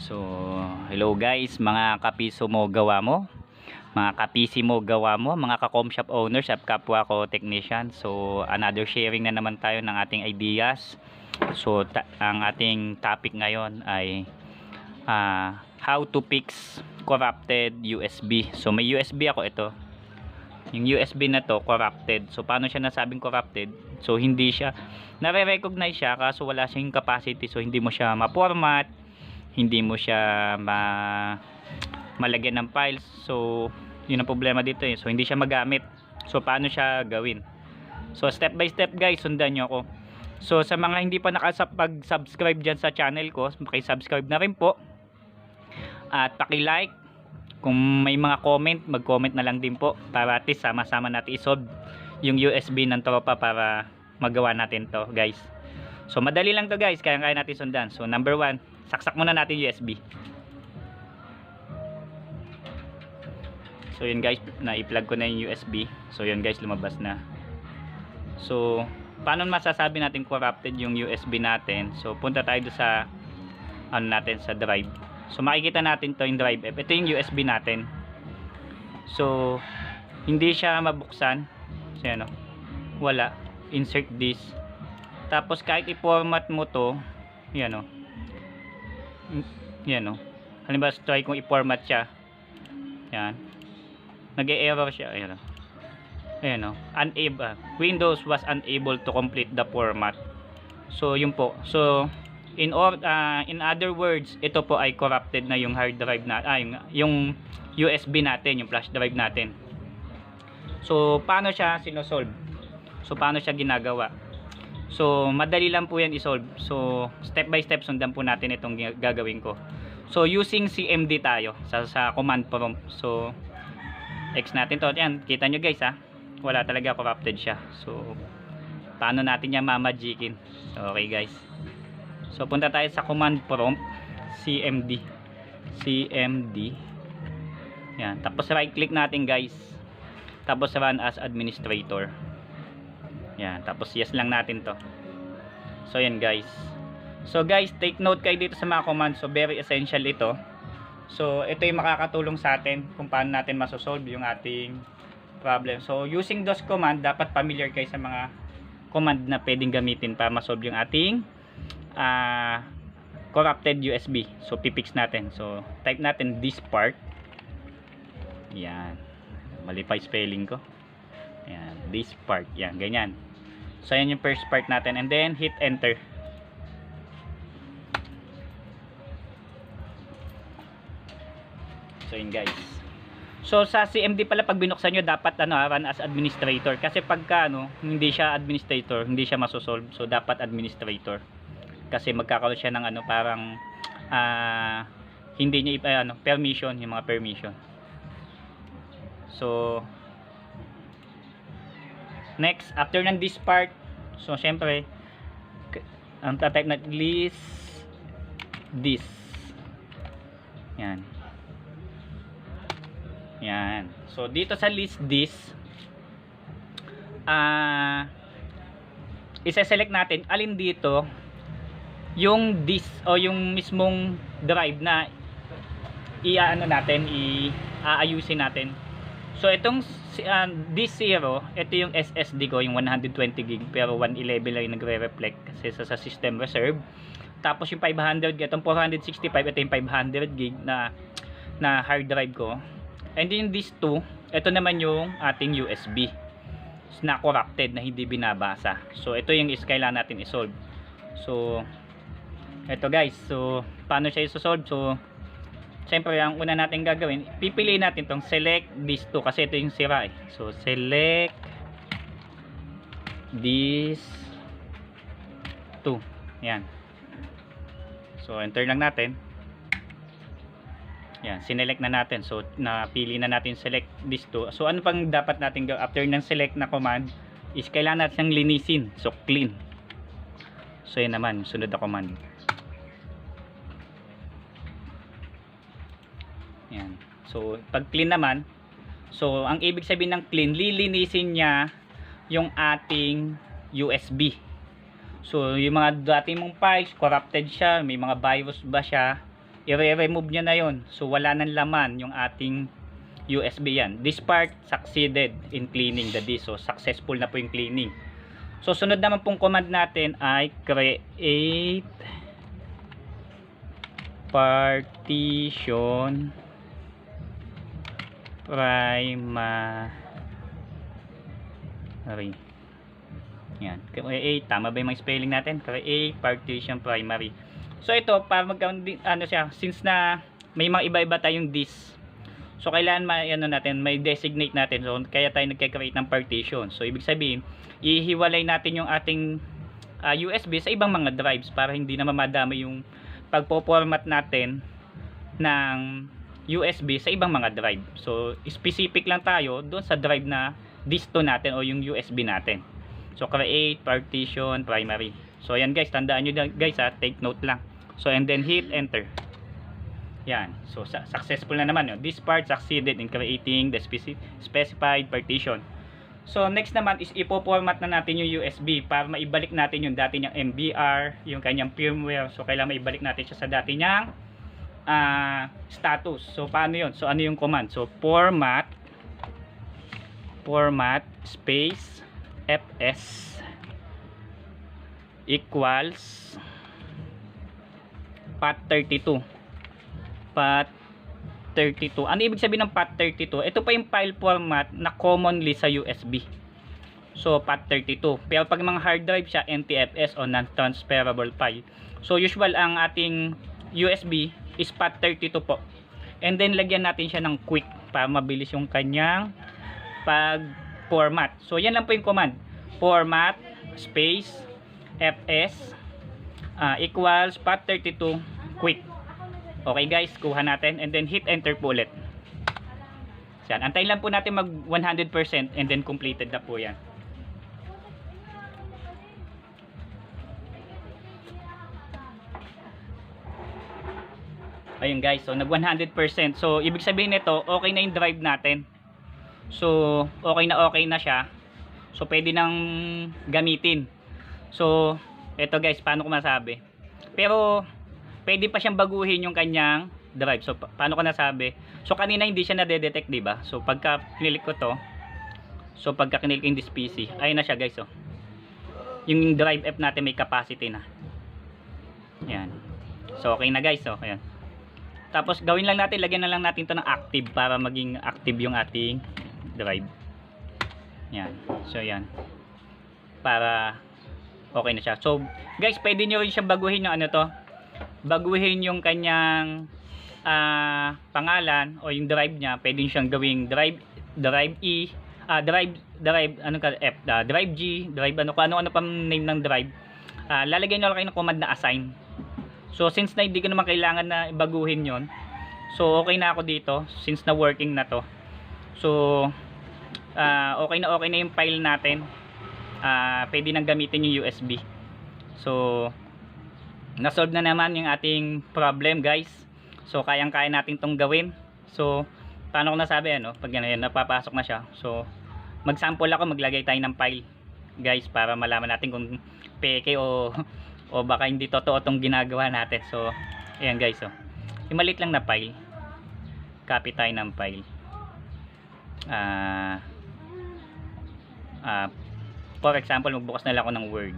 So, hello guys, mga kapiso mo gawa mo, mga kapisi mo gawa mo, mga ka-com shop owners at kapwa ko technician. So, another sharing na naman tayo ng ating ideas. So, ang ating topic ngayon ay how to fix corrupted USB. So, may USB ako ito. Yung USB na to corrupted. So, paano siya nasabing corrupted? So, hindi siya nare-recognize siya kaso wala siyang capacity. So, hindi mo siya ma-format, hindi mo siya malagyan ng files. So yun ang problema dito eh. So hindi siya magamit. So paano siya gawin? So step by step guys, sundan nyo ako. So sa mga hindi pa nakapag-subscribe dyan sa channel ko, paki-subscribe na rin po at paki-like. Kung may mga comment, mag-comment na lang din po para at least sama-sama natin isolve yung USB ng tropa para magawa natin to guys. So madali lang to guys, kaya natin sundan. So number 1, saksak muna natin USB. So yun guys, na-i-plug ko na yung USB. So yun guys, lumabas na. So paano masasabi natin corrupted yung USB natin? So punta tayo sa natin sa drive. So makikita natin to yung drive F. Ito yung USB natin. So hindi siya mabuksan. So yan o, wala. Insert this. Tapos kahit i-format mo to, yan o. Yan o. Halimbawa try kong i-format siya. Yan. Nag-e-error siya. Ayan o. Ayan o. Unable. Windows was unable to complete the format. So yun po. So in other words, ito po ay corrupted na yung hard drive na yung USB natin, yung flash drive natin. So paano siya sinosolve? So paano siya ginagawa? So madali lang po yan i-solve. So step by step sundan po natin itong gagawin ko. So using CMD tayo sa command prompt. So X natin to. Yan, kita nyo guys ha. Wala talaga, corrupted siya. So paano natin yan mamagikin? So, okay guys. So punta tayo sa command prompt, CMD. CMD. Yan, tapos right click natin guys. Tapos run as administrator. Yan, tapos yes lang natin to. So yan guys. So guys, take note kayo dito sa mga commands. So very essential ito. So ito yung makakatulong sa atin kung paano natin masosolve yung ating problem. So using those command, dapat familiar kayo sa mga command na pwedeng gamitin para masolve yung ating corrupted USB. So pipix natin. So type natin this part. Yan. Mali pa spelling ko. Yan, this part. Yan, ganyan. So yan yung first part natin, and then hit enter. So yun guys. So sa CMD pala pag binuksan nyo dapat run as administrator, kasi pagka hindi siya administrator, hindi siya masosolve. So dapat administrator. Kasi magkakaroon siya ng parang hindi niya permission, yung mga permission. So next, after ng this part, so syempre ang tatype na list this. Yan. Yan. So dito sa list this, isa-select natin alin dito yung this o yung mismong drive na natin, aayusin natin. So itong this 0, ito yung SSD ko, yung 120 gig pero 111 lang yung nagre-reflect kasi sa system reserve. Tapos yung 500 gig, itong 465, ito yung 500 gig na hard drive ko. And then this 2, ito naman yung ating USB na corrupted, na hindi binabasa. So ito yung kailangan natin i-solve. So ito guys, so paano siya i-solve? So siyempre ang una natin gagawin, pipiliin natin tong select these two kasi ito yung sira eh. So select these two. Yan. So enter lang natin. Yan, sinelect na natin. So napili na natin select these two. So ano pang dapat natin gawin after ng select na command is kailangan natin linisin. So clean. So yan naman, sunod na command. Yan. So pag clean naman, so ang ibig sabihin ng clean, lilinisin niya yung ating USB. So yung mga dating mong files, corrupted siya, may mga virus ba siya, i-remove nyo na yon. So wala nang laman yung ating USB yan. This part succeeded in cleaning the disk. So successful na po yung cleaning. So sunod naman pong command natin ay create partition primary. Yan. Create, tama ba yung mga spelling natin? Create partition primary. So ito, para magkaroon din, ano siya, since na may mga iba-iba tayong disk. So kailangan may designate natin. So kaya tayo nagke-create ng partition. So ibig sabihin, ihiwalay natin yung ating USB sa ibang mga drives para hindi na madami yung pagpo-format natin ng USB sa ibang mga drive. So specific lang tayo doon sa drive na disk to natin o yung USB natin. So create partition primary. So ayan guys, tandaan nyo guys take note lang. So and then hit enter. Yan. So successful na naman yun. This part succeeded in creating the specified partition. So next naman is ipo-format na natin yung USB para maibalik natin yung dati niyang MBR, yung kanyang firmware. So kailangan maibalik natin siya sa dati niyang status. So paano yun? So ano yung command? So format space fs equals path32. Path32. Ano ibig sabihin ng path32? Ito pa yung file format na commonly sa USB. So path32. Pero pag mga hard drive siya, NTFS o non-transferable file. So usual ang ating USB is path32 po. And then lagyan natin siya ng quick para mabilis yung kanyang pag-format. So yan lang po yung command. Format space fs equals path32 quick. Okay guys, kuha natin and then hit enter po ulit. Yan, antayin lang po natin mag 100% and then completed na po yan. Ayun guys, so nag 100%. So ibig sabihin nito, okay na yung drive natin. So okay na siya. So pwede nang gamitin. So eto guys, paano ko masabi? Pero pwede pa siyang baguhin yung kanyang drive. So paano ko nasabi? So kanina hindi siya na-detect, di ba? So pagka kinilik ko to, so pagka kinilik in this PC, ayun na siya guys, oh. Yung drive F natin may capacity na. Yan. So okay na guys, oh. Ayan. Tapos gawin lang natin, lagyan na lang natin to ng active para maging active yung ating drive. Yan. So yan. Para okay na siya. So guys, pwede nyo rin siya baguhin yung ano to. Baguhin yung kanyang pangalan o yung drive niya. Pwede siyang gawing drive E, drive G, drive ano pa name ng drive. Lalagyan nyo lang kayo ng command na assign. So since na hindi ko naman kailangan na baguhin yon, so okay na ako dito since na working na to. So okay na yung file natin. Pwede nang gamitin yung USB. So na-solve na naman yung ating problem guys. So kayang-kaya natin tong gawin. So paano ko nasabi ano, pag ganyan napapasok na siya. So mag-sample ako, maglagay tayo ng file guys para malaman natin kung peke o baka hindi totoo tong ginagawa natin. So ayan guys, oh. Yung maliit lang na file. Copy tayo ng file. For example, magbukas na lang ako ng Word.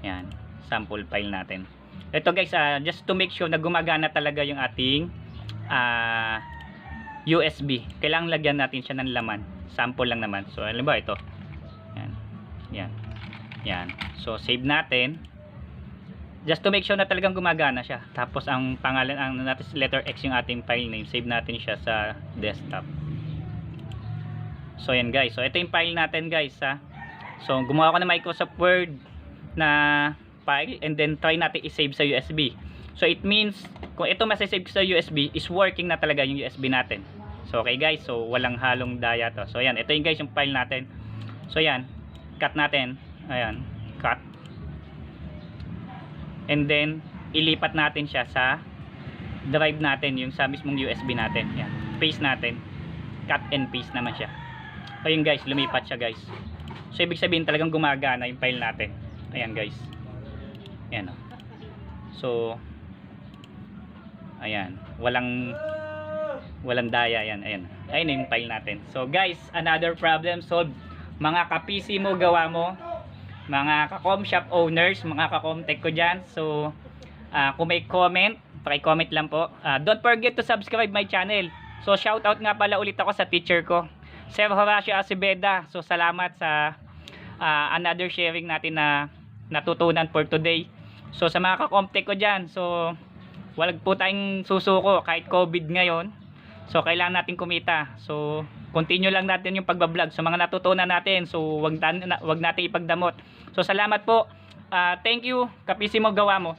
Yan, sample file natin. Ito guys, just to make sure na gumagana talaga yung ating USB. Kailangan lagyan natin siya ng laman. Sample lang naman. So alam ba ito? Yan. Yan. Yan. So save natin. Just to make sure na talagang gumagana siya. Tapos ang pangalan, ang natin letter X yung ating file name. Save natin siya sa desktop. So yan guys. So ito yung file natin guys, ha. So gumawa ko ng Microsoft Word na file and then try natin i-save sa USB. So it means kung ito masasave sa USB is working na talaga yung USB natin. So okay guys. So walang halong daya to. So yan. Ito yung guys yung file natin. So yan. Cut natin. Ayan. Cut. And then ilipat natin siya sa drive natin, yung sa mismong USB natin. Yan. Paste natin. Cut and paste naman siya. Ayun guys, lumipat siya guys. So ibig sabihin talagang gumagana yung file natin. Ayan guys. Ayan, oh. So Ayan, walang daya yan. Ayan. Ayun yung file natin. So guys, another problem solved. Mga ka-PC mo, gawa mo. Mga ka-com shop owners, mga ka-comtech ko dyan. So, kung may comment, paki-comment lang po. Don't forget to subscribe my channel. So, shoutout nga pala ulit ako sa teacher ko, Sir Horacio Acebeda. So, salamat sa another sharing natin na natutunan for today. So, sa mga ka-comtech ko dyan, so, walag po tayong susuko kahit COVID ngayon. So, kailangan natin kumita. So, continue lang natin yung pagbablog. So, mga natutunan natin. So, wag natin ipagdamot. So, salamat po. Thank you. Kapisi mo, gawa mo.